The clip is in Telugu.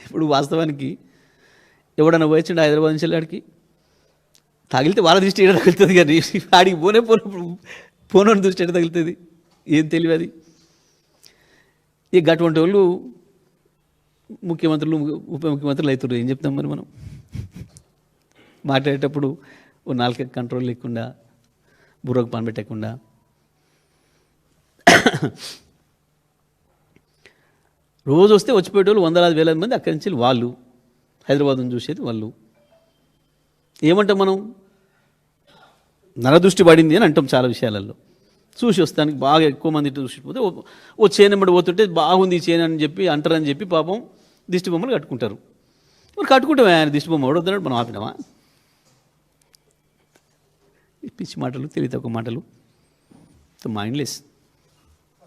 ఇప్పుడు వాస్తవానికి ఎవడన్నా పోయొచ్చిండు హైదరాబాద్ నుంచి వెళ్ళాడికి తగిలితే వాళ్ళ దృష్టి ఎక్కడ తగులుతుంది, కానీ ఆడికి పోనోని దృష్టి ఎక్కడ తగులుతుంది? ఏం తెలియదు అది. ఇక అటువంటి వాళ్ళు ముఖ్యమంత్రులు ఉప ముఖ్యమంత్రులు అవుతారు. ఏం చెప్తాం మరి మనం? మాట్లాడేటప్పుడు ఓ నాలుక కంట్రోల్ లేకుండా, బుర్రకు పని పెట్టకుండా. రోజు వస్తే వచ్చిపోయేటోళ్ళు వందలాది వేలాది మంది అక్కడి నుంచి వాళ్ళు హైదరాబాద్ను చూసేది వాళ్ళు. ఏమంటాం మనం? నరదృష్టి పడింది అని అంటాం చాలా విషయాలలో. చూసి వస్తానికి బాగా ఎక్కువ మంది చూసిపోతే ఓ చేనెమ్మడి పోతుంటే బాగుంది ఈ చేను అని చెప్పి అంటారని చెప్పి పాపం దిష్టి బొమ్మలు కట్టుకుంటారు. మరి కట్టుకుంటామే, ఆయన దిష్టి బొమ్మ వద్దన్నాడు, మనం ఆపినామా? పిచ్చి మాటలు, తెలివి తక్కువ మాటలు, మైండ్లెస్.